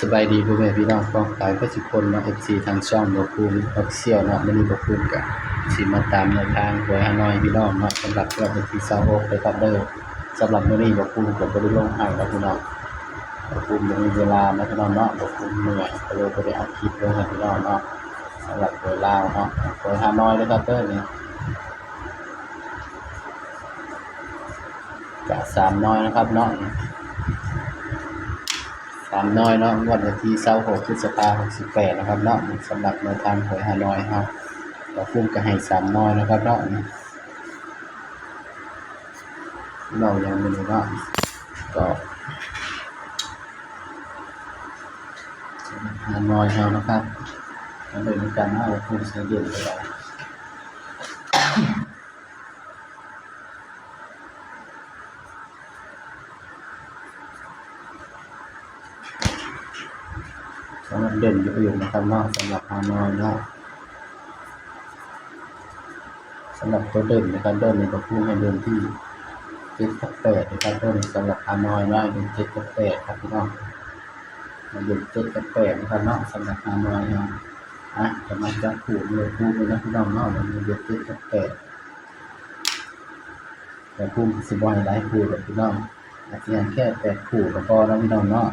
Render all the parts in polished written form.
สบายดีพ่อแม่พี่น้องพ้องปายทุกคนเนาะ FC ทางช่องบ่ภูมิ Official เนาะมื้อนี้บ่ภูมิก็สิมาตามแนวทางหวยฮานอยพี่น้องเนาะสำหรับงวดวันที่26ไปครับเด้อสำหรับมื้อนี้บ่ภูมิก็บ่ได้ลงให้แล้วพี่น้องบ่ภูมิบ่มีเวลานะพี่น้องเนาะบ่ภูมิเหนื่อยก็เลยบ่ได้อัดคลิปลงให้พี่น้องเนาะสำหรับหวยลาวเนาะหวยฮานอยเด้อครับเด้อนี่ก็3น้อยนะครับเนาะ3น้อยเนาะงวดวันที่26พฤษภาคม68นะครับเนาะสำหรับแนวทางหวยฮานอยเฮาก็ภูมิก็ให้3น้อยนะครับเนาะเรายังไม่รู้ว่าก็ฮานอยเฮานะครับมันเป็นการเอาภูมิใช้เดือนไปแล้วสำหรับเด่นอยู่นะครับเนาะสำหรับฮานอยเนาะสำหรับตัวเด่นนะครับเด่นในตัวผู้ให้เด่นที่7กับ8นะครับเด่นสำหรับฮานอยว่าเป็น7กับ8ครับพี่น้องมันเป็น7กับ8นะครับเนาะสำหรับฮานอยเนาะจะมาจับคู่เลยคู่เลยนะพี่น้องเนาะมันเป็น7กับ8แต่คู่สิบ่ให้หลายคู่เลยพี่น้องอาจจะแค่8คู่ก็พอแล้วพี่น้องเนาะ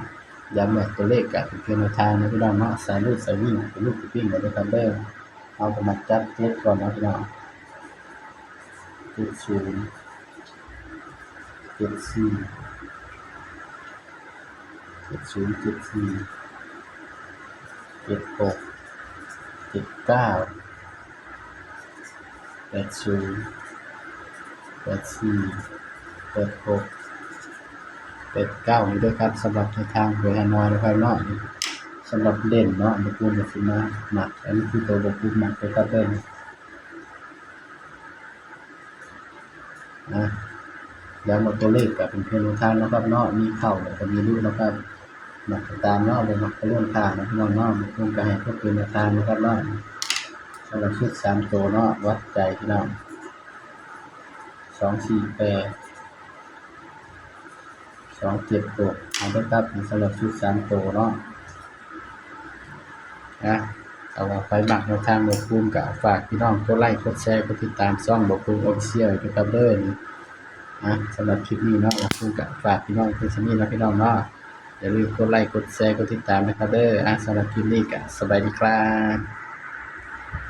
ย้ำแบบตัวเลขกับเป็นเพียงแนวทางนะพี่น้องเนาะสายลูกสายวิ่งเป็นลูกวิ่งกันด้วยกันเด้อเอาไปมาจับเล็กก่อนนะพี่น้อง70 74 70 74 76 79 80 84 86 89นี่ด้วยครับสำหรับในทางหวยฮานอยนะครับเนาะสำหรับเล่นเนาะบ่ควรจะสิมาหมักอันนี้คือตัวบ่ควรหมักไปครับเด้อย้ำว่าตัวเลขก็เป็นเพียงแนวทางนะครับเนาะมีเข้าแล้วก็มีรูปนะครับมักตามเนาะบ่มักก็เรื่องทางนะพี่น้องเนาะบ่ควรก็ให้เพิ่นเป็นแนวทางนะครับเนาะสำหรับชุด3ตัวเนาะวัดใจพี่น้อง248 276เอาเด้อครับสำหรับชุด3ตัวเนาะเอาว่าไปมักแนวทางบ่ภูมิก็ฝากพี่น้องกดไลค์กดแชร์กดติดตามช่องบ่ภูมิ Official ด้วยครับเด้อสำหรับคลิปนี้เนาะบ่ภูมิก็ฝากพี่น้องเพิ่นซะนี้นะพี่น้องเนาะอย่าลืมกดไลค์กดแชร์กดติดตามนะครับเด้อสำหรับคลิปนี้ก็สบายดีครับ